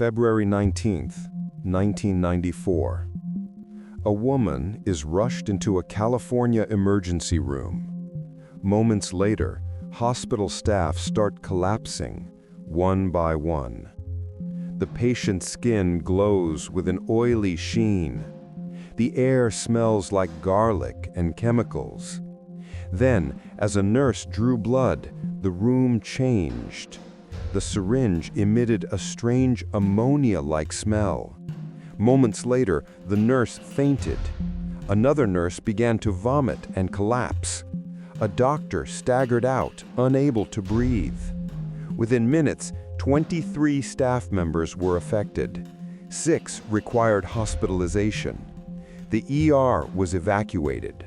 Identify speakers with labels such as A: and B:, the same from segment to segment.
A: February 19th, 1994. A woman is rushed into a California emergency room. Moments later, hospital staff start collapsing, one by one. The patient's skin glows with an oily sheen. The air smells like garlic and chemicals. Then, as a nurse drew blood, the room changed. The syringe emitted a strange ammonia-like smell. Moments later, the nurse fainted. Another nurse began to vomit and collapse. A doctor staggered out, unable to breathe. Within minutes, 23 staff members were affected. 6 required hospitalization. The ER was evacuated.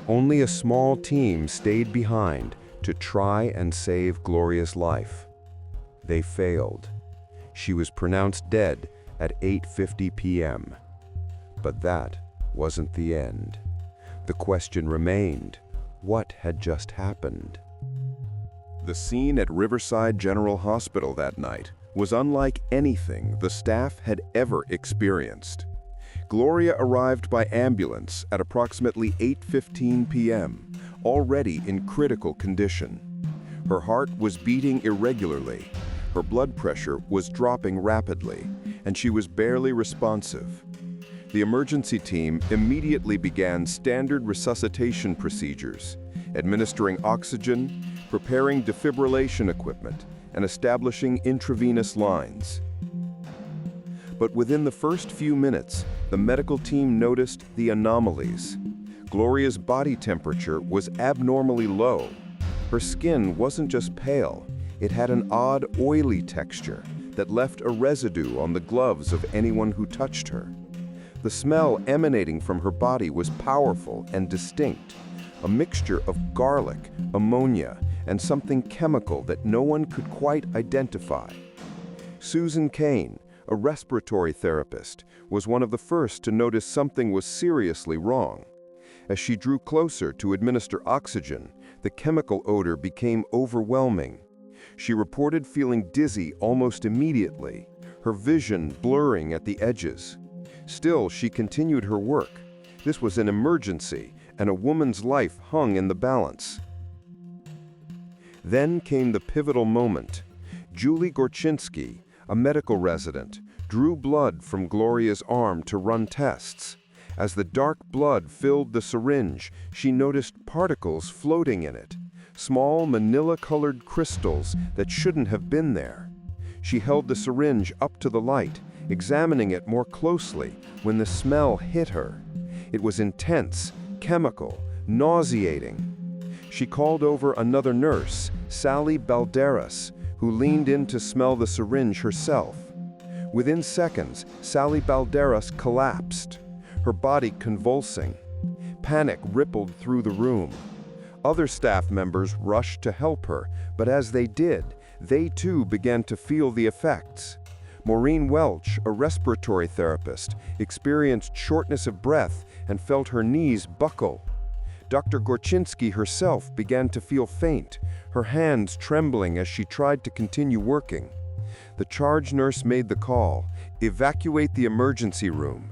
A: Only a small team stayed behind to try and save Gloria's life. They failed. She was pronounced dead at 8:50 p.m. But that wasn't the end. The question remained, what had just happened? The scene at Riverside General Hospital that night was unlike anything the staff had ever experienced. Gloria arrived by ambulance at approximately 8:15 p.m., already in critical condition. Her heart was beating irregularly, her blood pressure was dropping rapidly, and she was barely responsive. The emergency team immediately began standard resuscitation procedures, administering oxygen, preparing defibrillation equipment, and establishing intravenous lines. But within the first few minutes, the medical team noticed the anomalies. Gloria's body temperature was abnormally low. Her skin wasn't just pale, it had an odd, oily texture that left a residue on the gloves of anyone who touched her. The smell emanating from her body was powerful and distinct, a mixture of garlic, ammonia, and something chemical that no one could quite identify. Susan Kane, a respiratory therapist, was one of the first to notice something was seriously wrong. As she drew closer to administer oxygen, the chemical odor became overwhelming. She reported feeling dizzy almost immediately, her vision blurring at the edges. Still, she continued her work. This was an emergency, and a woman's life hung in the balance. Then came the pivotal moment. Julie Gorczynski, a medical resident, drew blood from Gloria's arm to run tests. As the dark blood filled the syringe, she noticed particles floating in it, small manila-colored crystals that shouldn't have been there. She held the syringe up to the light, examining it more closely when the smell hit her. It was intense, chemical, nauseating. She called over another nurse, Sally Balderas, who leaned in to smell the syringe herself. Within seconds, Sally Balderas collapsed, her body convulsing. Panic rippled through the room. Other staff members rushed to help her, but as they did, they too began to feel the effects. Maureen Welch, a respiratory therapist, experienced shortness of breath and felt her knees buckle. Dr. Gorczynski herself began to feel faint, her hands trembling as she tried to continue working. The charge nurse made the call, "Evacuate the emergency room."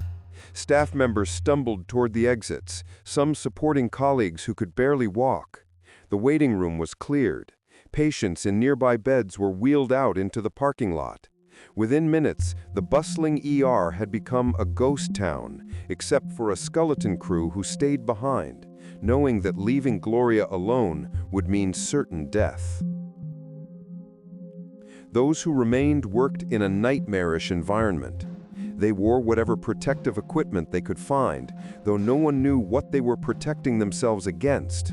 A: Staff members stumbled toward the exits, some supporting colleagues who could barely walk. The waiting room was cleared. Patients in nearby beds were wheeled out into the parking lot. Within minutes, the bustling ER had become a ghost town, except for a skeleton crew who stayed behind, knowing that leaving Gloria alone would mean certain death. Those who remained worked in a nightmarish environment. They wore whatever protective equipment they could find, though no one knew what they were protecting themselves against.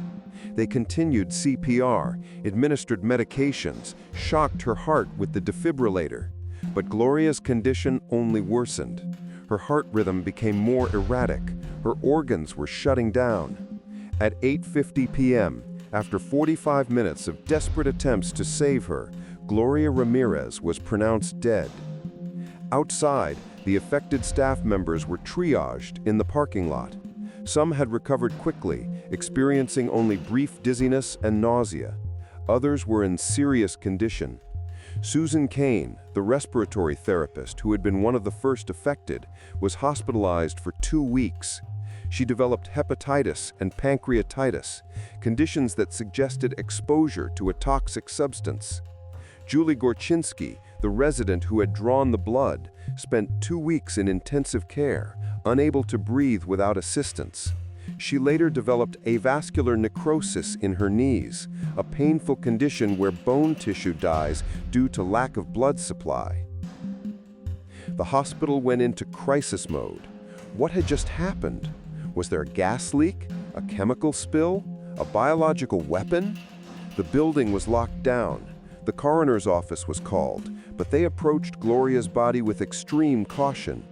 A: They continued CPR, administered medications, shocked her heart with the defibrillator. But Gloria's condition only worsened. Her heart rhythm became more erratic. Her organs were shutting down. At 8:50 p.m., after 45 minutes of desperate attempts to save her, Gloria Ramirez was pronounced dead. Outside, the affected staff members were triaged in the parking lot. Some had recovered quickly, experiencing only brief dizziness and nausea. Others were in serious condition. Susan Kane, the the respiratory therapist, who had been one of the first affected, was hospitalized for 2 weeks. She developed hepatitis and pancreatitis, conditions that suggested exposure to a toxic substance. Julie Gorczynski, the resident who had drawn the blood, spent 2 weeks in intensive care, unable to breathe without assistance. She later developed avascular necrosis in her knees, a painful condition where bone tissue dies due to lack of blood supply. The hospital went into crisis mode. What had just happened? Was there a gas leak? A chemical spill? A biological weapon? The building was locked down. The coroner's office was called, but they approached Gloria's body with extreme caution.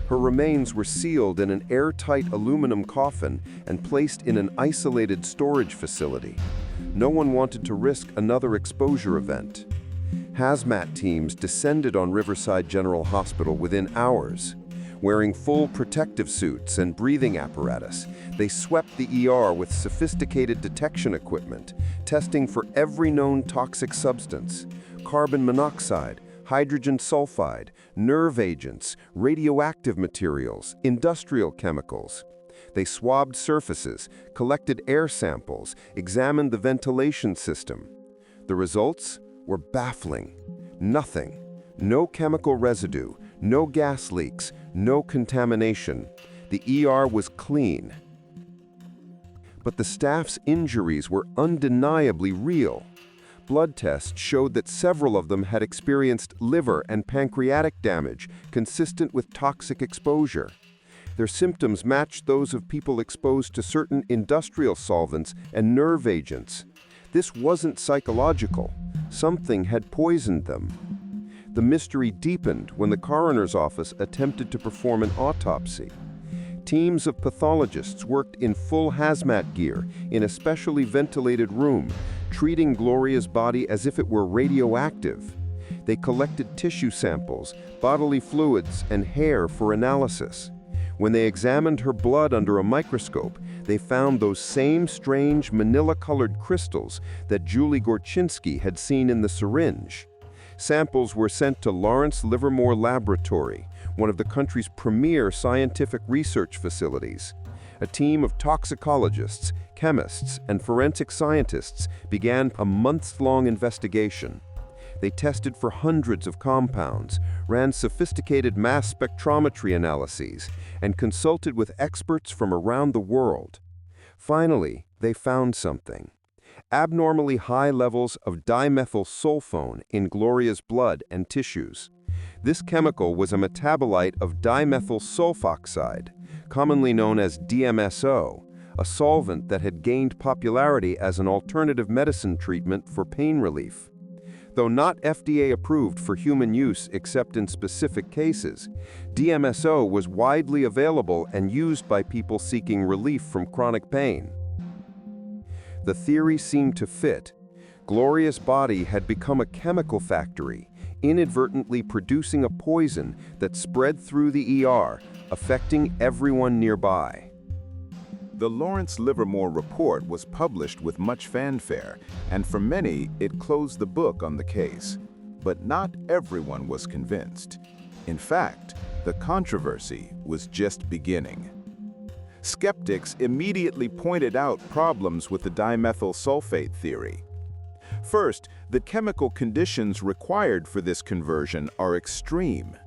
A: Her remains were sealed in an airtight aluminum coffin and placed in an isolated storage facility. No one wanted to risk another exposure event. Hazmat teams descended on Riverside General Hospital within hours. Wearing full protective suits and breathing apparatus, they swept the ER with sophisticated detection equipment, testing for every known toxic substance: carbon monoxide, hydrogen sulfide, nerve agents, radioactive materials, industrial chemicals. They swabbed surfaces, collected air samples, examined the ventilation system. The results were baffling. Nothing. No chemical residue, no gas leaks, no contamination. The ER was clean. But the staff's injuries were undeniably real. Blood tests showed that several of them had experienced liver and pancreatic damage consistent with toxic exposure. Their symptoms matched those of people exposed to certain industrial solvents and nerve agents. This wasn't psychological. Something had poisoned them. The mystery deepened when the coroner's office attempted to perform an autopsy. Teams of pathologists worked in full hazmat gear in a specially ventilated room, treating Gloria's body as if it were radioactive. They collected tissue samples, bodily fluids, and hair for analysis. When they examined her blood under a microscope, they found those same strange manila-colored crystals that Julie Gorczynski had seen in the syringe. Samples were sent to Lawrence Livermore Laboratory, one of the country's premier scientific research facilities. A team of toxicologists, chemists, and forensic scientists began a months-long investigation. They tested for hundreds of compounds, ran sophisticated mass spectrometry analyses, and consulted with experts from around the world. Finally, they found something: abnormally high levels of dimethylsulfone in Gloria's blood and tissues. This chemical was a metabolite of dimethyl sulfoxide, commonly known as DMSO, a solvent that had gained popularity as an alternative medicine treatment for pain relief. Though not FDA approved for human use except in specific cases, DMSO was widely available and used by people seeking relief from chronic pain. The theory seemed to fit. Gloria's body had become a chemical factory, inadvertently producing a poison that spread through the ER, affecting everyone nearby.
B: The Lawrence Livermore report was published with much fanfare, and for many, it closed the book on the case. But not everyone was convinced. In fact, the controversy was just beginning. Skeptics immediately pointed out problems with the dimethyl sulfate theory. First, the chemical conditions required for this conversion are extreme.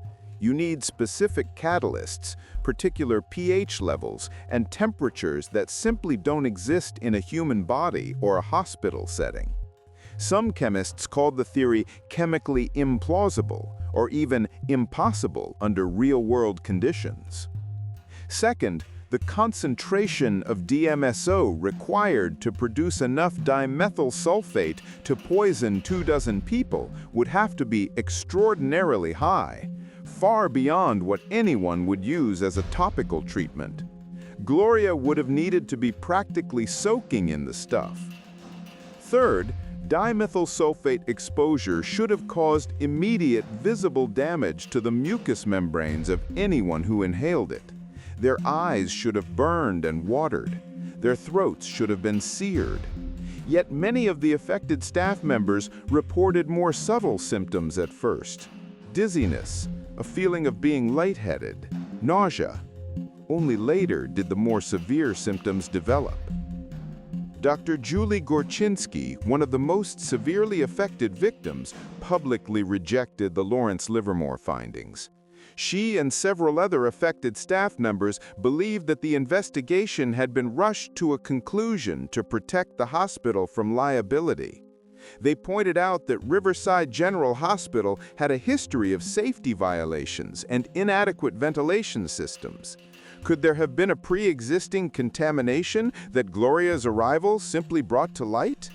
B: You need specific catalysts, particular pH levels, and temperatures that simply don't exist in a human body or a hospital setting. Some chemists called the theory chemically implausible or even impossible under real-world conditions. Second, the concentration of DMSO required to produce enough dimethyl sulfate to poison 24 people would have to be extraordinarily high, far beyond what anyone would use as a topical treatment. Gloria would have needed to be practically soaking in the stuff. Third, dimethyl sulfate exposure should have caused immediate visible damage to the mucous membranes of anyone who inhaled it. Their eyes should have burned and watered. Their throats should have been seared. Yet many of the affected staff members reported more subtle symptoms at first. dizziness, a feeling of being lightheaded, nausea. Only later did the more severe symptoms develop. Dr. Julie Gorczynski, one of the most severely affected victims, publicly rejected the Lawrence Livermore findings. She and several other affected staff members believed that the investigation had been rushed to a conclusion to protect the hospital from liability. They pointed out that Riverside General Hospital had a history of safety violations and inadequate ventilation systems. Could there have been a pre-existing contamination that Gloria's arrival simply brought to light?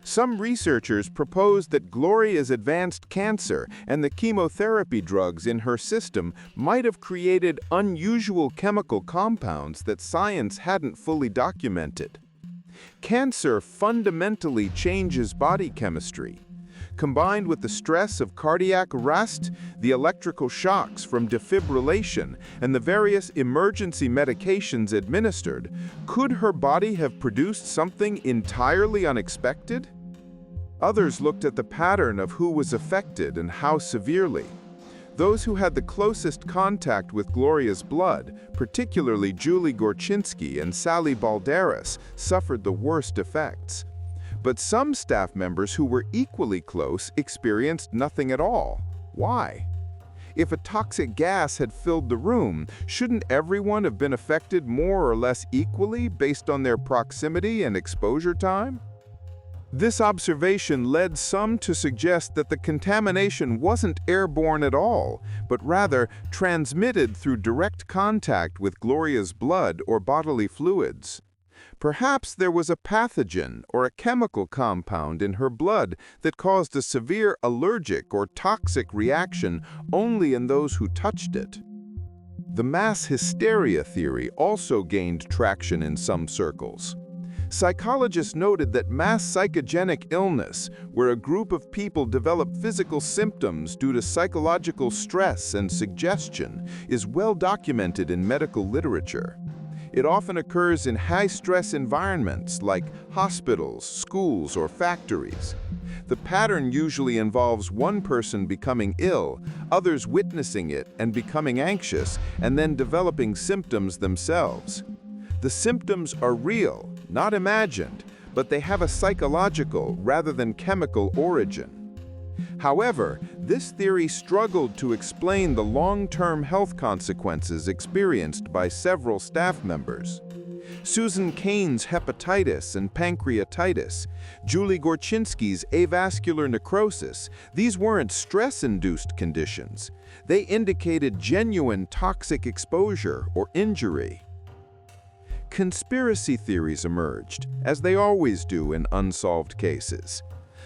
B: Some researchers proposed that Gloria's advanced cancer and the chemotherapy drugs in her system might have created unusual chemical compounds that science hadn't fully documented. Cancer fundamentally changes body chemistry. Combined with the stress of cardiac arrest, the electrical shocks from defibrillation, and the various emergency medications administered, could her body have produced something entirely unexpected? Others looked at the pattern of who was affected and how severely. Those who had the closest contact with Gloria's blood, particularly Julie Gorczynski and Sally Balderas, suffered the worst effects. But some staff members who were equally close experienced nothing at all. Why? If a toxic gas had filled the room, shouldn't everyone have been affected more or less equally based on their proximity and exposure time? This observation led some to suggest that the contamination wasn't airborne at all, but rather transmitted through direct contact with Gloria's blood or bodily fluids. Perhaps there was a pathogen or a chemical compound in her blood that caused a severe allergic or toxic reaction only in those who touched it. The mass hysteria theory also gained traction in some circles. Psychologists noted that mass psychogenic illness, where a group of people develop physical symptoms due to psychological stress and suggestion, is well documented in medical literature. It often occurs in high-stress environments like hospitals, schools, or factories. The pattern usually involves one person becoming ill, others witnessing it and becoming anxious, and then developing symptoms themselves. The symptoms are real, not imagined, but they have a psychological rather than chemical origin. However, this theory struggled to explain the long-term health consequences experienced by several staff members. Susan Cain's hepatitis and pancreatitis, Julie Gorczynski's avascular necrosis, these weren't stress-induced conditions. They indicated genuine toxic exposure or injury. Conspiracy theories emerged, as they always do in unsolved cases.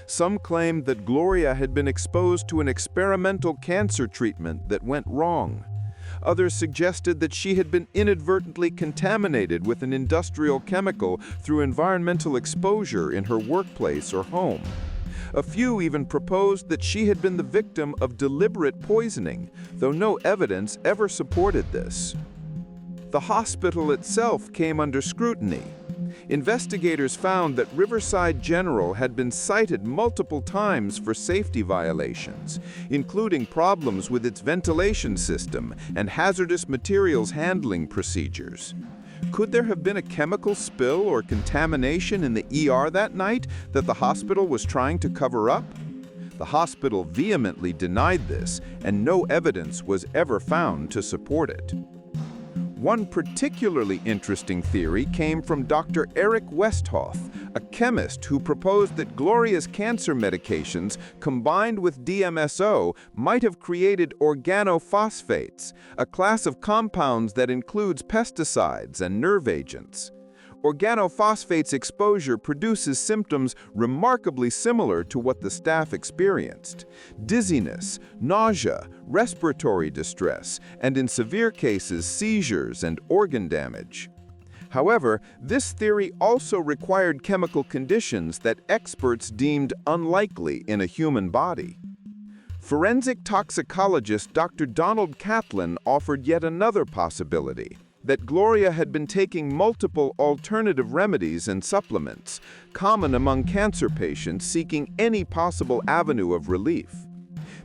B: Some claimed that Gloria had been exposed to an experimental cancer treatment that went wrong. Others suggested that she had been inadvertently contaminated with an industrial chemical through environmental exposure in her workplace or home. A few even proposed that she had been the victim of deliberate poisoning, though no evidence ever supported this. The hospital itself came under scrutiny. Investigators found that Riverside General had been cited multiple times for safety violations, including problems with its ventilation system and hazardous materials handling procedures. Could there have been a chemical spill or contamination in the ER that night that the hospital was trying to cover up? The hospital vehemently denied this, and no evidence was ever found to support it. One particularly interesting theory came from Dr. Eric Westhoff, a chemist who proposed that Gloria's cancer medications combined with DMSO might have created organophosphates, a class of compounds that includes pesticides and nerve agents. Organophosphates exposure produces symptoms remarkably similar to what the staff experienced: dizziness, nausea, respiratory distress, and in severe cases, seizures and organ damage. However, this theory also required chemical conditions that experts deemed unlikely in a human body. Forensic toxicologist Dr. Donald Catlin offered yet another possibility: that Gloria had been taking multiple alternative remedies and supplements, common among cancer patients seeking any possible avenue of relief.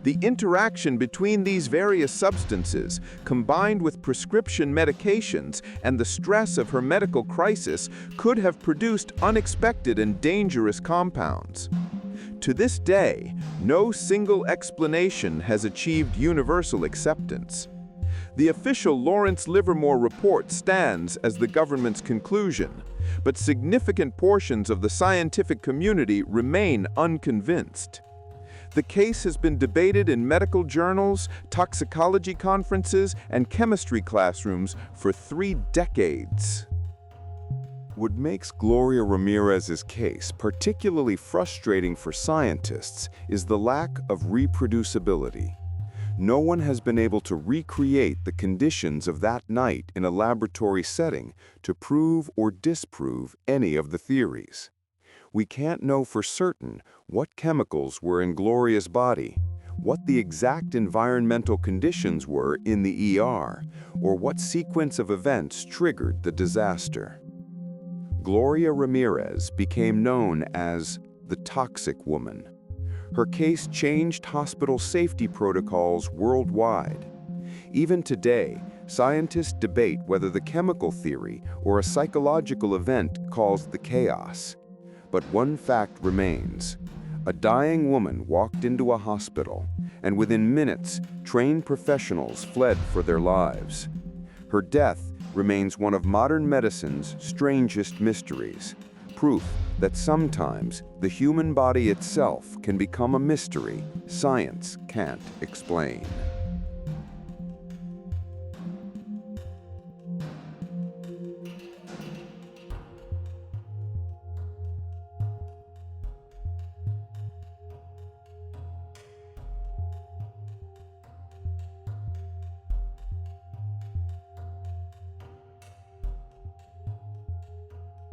B: The interaction between these various substances, combined with prescription medications and the stress of her medical crisis, could have produced unexpected and dangerous compounds. To this day, no single explanation has achieved universal acceptance. The official Lawrence Livermore report stands as the government's conclusion, but significant portions of the scientific community remain unconvinced. The case has been debated in medical journals, toxicology conferences, and chemistry classrooms for 3 decades.
A: What makes Gloria Ramirez's case particularly frustrating for scientists is the lack of reproducibility. No one has been able to recreate the conditions of that night in a laboratory setting to prove or disprove any of the theories. We can't know for certain what chemicals were in Gloria's body, what the exact environmental conditions were in the ER, or what sequence of events triggered the disaster. Gloria Ramirez became known as the Toxic Woman. Her case changed hospital safety protocols worldwide. Even today, scientists debate whether the chemical theory or a psychological event caused the chaos. But one fact remains. A dying woman walked into a hospital, and within minutes, trained professionals fled for their lives. Her death remains one of modern medicine's strangest mysteries, proof that sometimes the human body itself can become a mystery science can't explain.